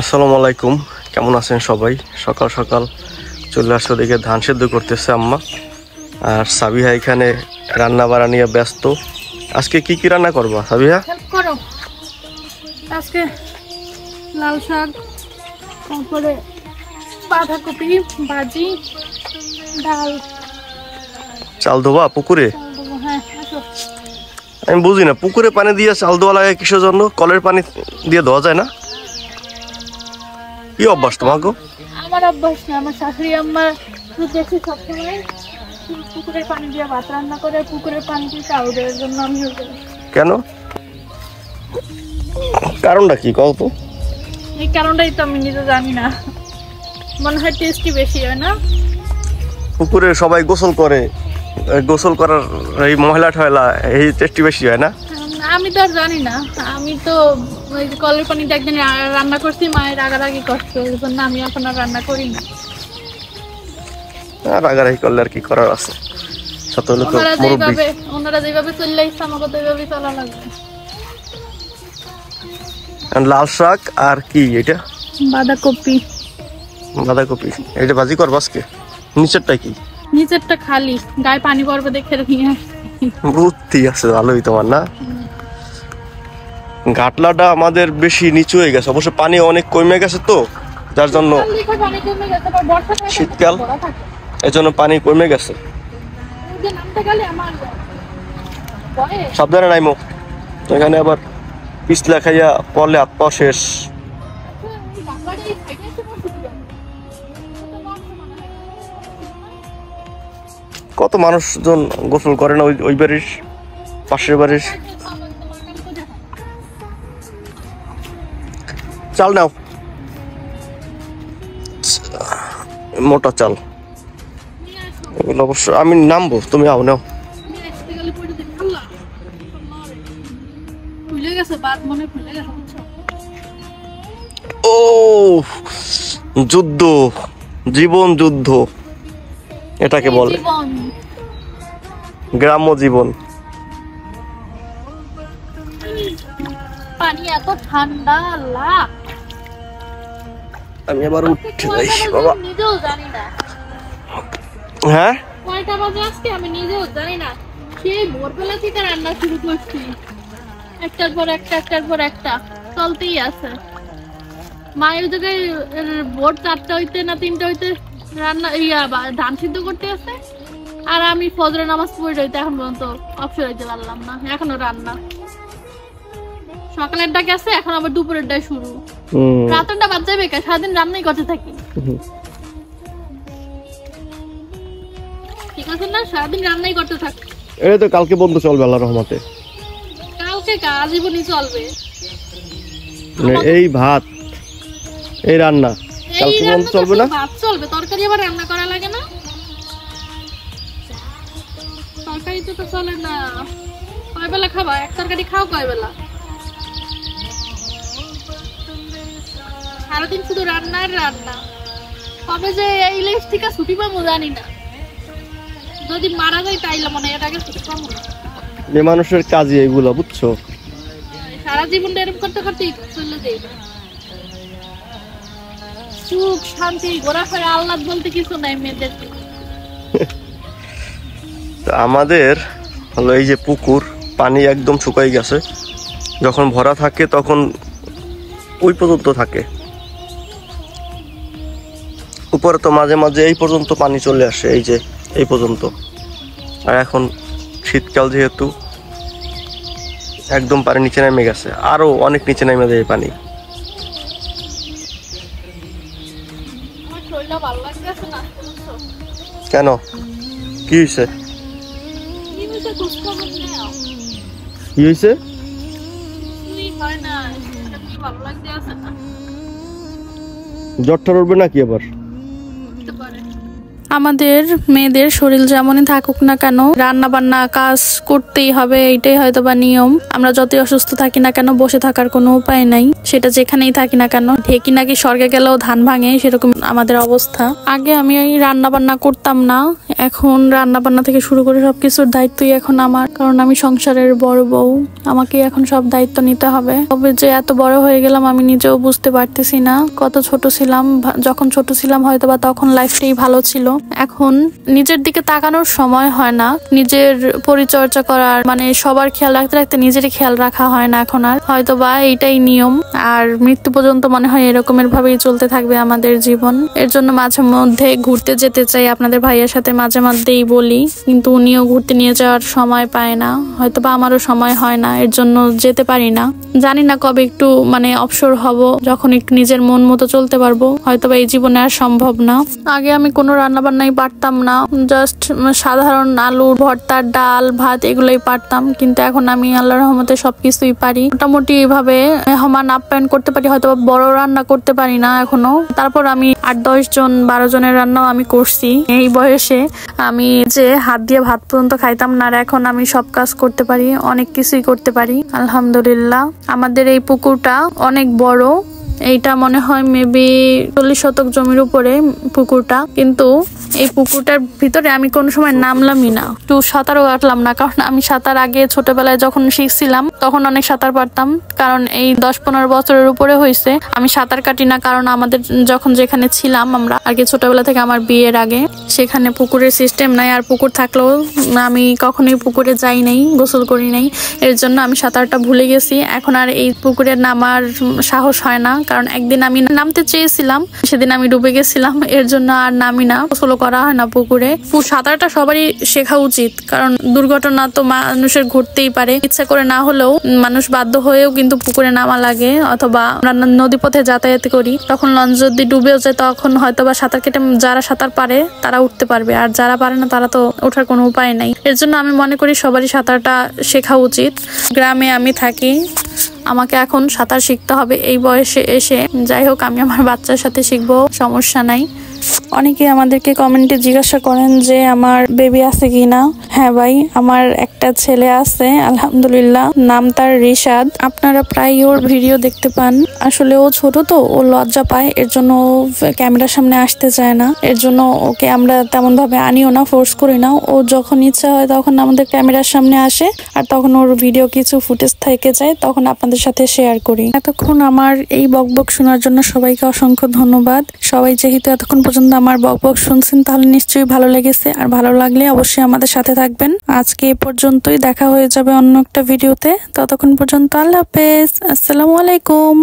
আসসালামু আলাইকুম, কেমন আছেন সবাই? সকাল সকাল চলে আসো, দেখে ধান সেদ্ধ করতেছে আম্মা। আর সাবিহা এখানে রান্না বাড়া নিয়ে ব্যস্ত। আজকে কি কি রান্না করবা সাবিহা? হেল্প করো। আজকে লাল শাক, তারপরে বাঁধাকপি ভাজি, ডাল। চাল ধোবা পুকুরে? হ্যাঁ, আসো। আমি বুঝি না, পুকুরে পানি দিয়ে চাল ধোয়া লাগে কিসের জন্য? কলের পানি দিয়ে ধোয়া যায় না? কি অভ্যাস তোমাকে? আমার অভ্যাস না, আমার শাশুড়ি আম্মা দেখছি সবসময় পুকুরের পানি দিয়ে ভাত রান্না করে, পুকুরের পানি দিয়ে চাল দেওয়ার জন্য আমি কেন? কারণটা কি কও তো? এই কারণটাই তো আমি নিজে জানি না, মনে হয় টেস্টি বেশি হয় না। পুকুরে সবাই গোসল করে, গোসল করার এই ময়লা ঠয়লা এই টেস্টি বেশি হয় না? আমি তো আর জানি না, আমি তো ওই কলের পানিটা একদিন রান্না করছি, মায়ের রাগারাগি করছে, ওই জন্য আমি এখন আর রান্না করি না। রাগারাগি করলে আর কি করার আছে? সাথে হলে তো মুরব্বি। ওনারা যেভাবে চললে ইচ্ছা আমাকে তো এইভাবেই চলা লাগবে। লাল শাক আর কি এটা? বাঁধাকপি। বাঁধাকপি এটা ভাজি করবো আজকে? নিচেরটা কি? নিচেরটা খালি, গায়ে পানি পড়বে দেখে নিয়ে আসছি। বুদ্ধি আছে ভালোই তোমার না? ঘাটলাটা আমাদের বেশি নিচু হয়ে গেছে, অবশ্য পানি অনেক কমে গেছে তো, যার জন্য শীতকাল, এই জন্য পানি কমে গেছে। সাবধানে নাইমো, এখানে আবার পিছলা খাইয়া পড়লে হাত পা শেষ। কত মানুষজন গোসল করে না ওই বাড়ির, পাশের বাড়ির। চাল নাও, মোটা চাল এগুলো। অবশ্য আমি নামবো, তুমি আও নাও। ও যুদ্ধ, জীবন যুদ্ধ এটাকে বলে, গ্রাম্য জীবন। পানি এত ঠান্ডা, আল্লাহ। আমি আবার উঠতে যাই বাবা। নিজেও জানি না হ্যাঁ, কয়টা বাজে আজকে আমি নিজেও জানি না। সেই ভোরবেলা থেকে রান্না শুরু করছি, একটার পর একটা, একটার পর একটা চলতেই আছে। মায়ের জায়গায় ভোর 4টা হইতে না 3টা হইতে রান্না ধান সিদ্ধ করতে আছে, আর আমি ফজরের নামাজ পড়ে হইতে এখন পর্যন্ত অবসর হইতে পারলাম না, এখনো রান্না। সকালেরটা গেছে, এখন আবার দুপুরেরটা শুরু। রাতেরটা বাদ যাবে, সারাদিন রান্নাই করতে থাকি। ঠিক আছে না, সারাদিন রান্নাই করতে থাকি। এই তো কালকে বন্ধ চলবে আল্লাহর রহমতে। কালকে আজীবনই চলবে এই ভাত, এই রান্না কালকে বন্ধ চলবে না? ভাত চলবে, তরকারি আবার রান্না করা লাগে না? তরকারি তো চলে না। কয় বেলা খাবা? এক তরকারি খাও কয় বেলা? সারাদিন শুধু রান্না আর রান্না। কবে যে এই লিস্ট থেকে ছুটি পাবো জানি না। যদি মারা যায় তাইলে মনে হয় এটাকে ছুটি পাবো না। এই মানুষের কাজই এগুলো, বুঝছো? সারা জীবনটা এরকম করতে করতে চলে যাই। সুখ শান্তি ঘোরাফেরা আহ্লাদ বলতে কিছু নাই মেয়েদের। আমাদের হলো এই যে পুকুর, পানি একদম শুকাই গেছে। যখন ভরা থাকে তখন ওই পর্যন্ত থাকে, উপরে তো মাঝে মাঝে এই পর্যন্ত পানি চলে আসে, এই যে এই পর্যন্ত। আর এখন শীতকাল যেহেতু একদম পানি নিচে নেমে গেছে, আরো অনেক নিচে নেমে যায় পানি। কেন, কি হয়েছে? কি হয়েছে? জ্বরটা উঠবে নাকি আবার? আমাদের মেয়েদের শরীর যেমনই থাকুক না কেন, রান্না বান্না কাজ করতেই হবে, এটাই হয়তো বা নিয়ম। আমরা যতই অসুস্থ থাকি না কেন, বসে থাকার কোনো উপায় নাই। সেটা যেখানেই থাকি না কেন, ঢেকি নাকি স্বর্গে গেলেও ধান ভাঙে, সেরকম আমাদের অবস্থা। আগে আমি এই রান্না বান্না করতাম না, এখন রান্না বান্না থেকে শুরু করে সবকিছুর দায়িত্বই এখন আমার, কারণ আমি সংসারের বড় বউ। আমাকে এখন সব দায়িত্ব নিতে হবে। তবে যে এত বড় হয়ে গেলাম আমি নিজেও বুঝতে পারতেছি না। কত ছোট ছিলাম, যখন ছোট ছিলাম হয়তো বা তখন লাইফটাই ভালো ছিল। এখন নিজের দিকে তাকানোর সময় হয় না, নিজের পরিচর্যা করার মানে সবার খেয়াল রাখতে রাখতে নিজেরই খেয়াল রাখা হয় না এখন আর। হয়তো বা এইটাই নিয়ম, আর মৃত্যু পর্যন্ত মনে হয় এরকমের ভাবেই চলতে থাকবে আমাদের জীবন। এর জন্য মাঝে মধ্যে ঘুরতে যেতে চাই, আপনাদের ভাইয়ের সাথে মাঝে মধ্যেই বলি, কিন্তু উনিও ঘুরতে নিয়ে যাওয়ার সময় পায় না, হয়তো বা আমারও সময় হয় না, এর জন্য যেতে পারি না। জানি না কবে একটু মানে অবসর হব, যখন একটু নিজের মন মতো চলতে পারবো। হয়তো বা এই জীবনে আর সম্ভব না। আগে আমি কোনো রান্না বান্নাই পারতাম না, জাস্ট সাধারণ আলুর ভর্তা, ডাল, ভাত এগুলোই পারতাম, কিন্তু এখন আমি আল্লাহর রহমতে সবকিছুই পারি। মোটামুটি ভাবে মেহমান আপ্যায়ন করতে পারি, হয়তো বড় রান্না করতে পারি না এখনো। তারপর আমি 8-10 জন 12 জনের রান্নাও আমি করছি এই বয়সে। আমি যে হাত দিয়ে ভাত পর্যন্ত খাইতাম না, আর এখন আমি সব কাজ করতে পারি, অনেক কিছুই করতে পারি আলহামদুলিল্লাহ। আমাদের এই পুকুরটা অনেক বড়, এইটা মনে হয় মেবি 40 শতক জমির উপরে পুকুরটা, কিন্তু এই পুকুরটার ভিতরে আমি কোনো সময় নামলামই না, একটু সাঁতারও কাটলাম না, কারণ আমি সাঁতার আগে ছোটবেলায় যখন শিখছিলাম তখন অনেক সাঁতার পারতাম, কারণ এই 10-15 বছরের উপরে হয়েছে আমি সাঁতার কাটি না, কারণ আমাদের যখন যেখানে ছিলাম আমরা আগে ছোটবেলা থেকে, আমার বিয়ের আগে, সেখানে পুকুরের সিস্টেম নাই, আর পুকুর থাকলেও আমি কখনোই পুকুরে যাই নাই, গোসল করি নাই, এর জন্য আমি সাঁতারটা ভুলে গেছি। এখন আর এই পুকুরে নামার সাহস হয় না, কারণ একদিন আমি নামতে চেয়েছিলাম, সেদিন আমি ডুবে গেছিলাম, এর জন্য আর নামি না, গোসল করা হয় না পুকুরে। সাঁতারটা সবারই শেখা উচিত, কারণ দুর্ঘটনা তো মানুষের ঘটতেই পারে, ইচ্ছা করে না হলেও মানুষ বাধ্য হয়েও কিন্তু পুকুরে নামা লাগে। অথবা আমরা নদী পথে যাতায়াত করি, তখন লঞ্চ যদি ডুবেও যায় তখন হয়তো বা সাঁতার কেটে যারা সাঁতার পারে তারা উঠতে পারবে, আর যারা পারে না তারা তো ওঠার কোনো উপায় নাই। এর জন্য আমি মনে করি সবারই সাঁতারটা শেখা উচিত। গ্রামে আমি থাকি, আমাকে এখন সাঁতার শিখতে হবে এই বয়সে এসে। যাই হোক, আমি আমার বাচ্চার সাথে শিখবো, সমস্যা নাই। অনেকে আমাদেরকে কমেন্টে জিজ্ঞাসা করেন যে আমার বেবি আছে কিনা। হ্যাঁ ভাই, আমার একটা ছেলে আছে আলহামদুলিল্লাহ, নাম তার রিশাদ। আপনারা প্রায় ওর ভিডিও দেখতে পান। আসলে ও ছোট তো, ও লজ্জা পায়, এর জন্য ও ক্যামেরার সামনে আসতে চায় না, এর জন্য ওকে আমরা তেমন ভাবে আনিও না, ফোর্স করি না। ও যখন ইচ্ছা হয় তখন আমাদের ক্যামেরার সামনে আসে, আর তখন ওর ভিডিও কিছু ফুটেজ থেকে যায়, তখন আপনাদের সাথে শেয়ার করি। এতক্ষণ আমার এই বকবক শোনার জন্য সবাইকে অসংখ্য ধন্যবাদ। সবাই যেহেতু এতক্ষণ পর্যন্ত আমার বকবক শুনছেন, তাহলে নিশ্চয়ই ভালো লেগেছে, আর ভালো লাগলে অবশ্যই আমাদের সাথে থাকবেন। আজকে এ পর্যন্তই, দেখা হয়ে যাবে অন্য একটা ভিডিওতে। ততক্ষণ পর্যন্ত আল্লাহ হাফেজ, আসসালামু আলাইকুম।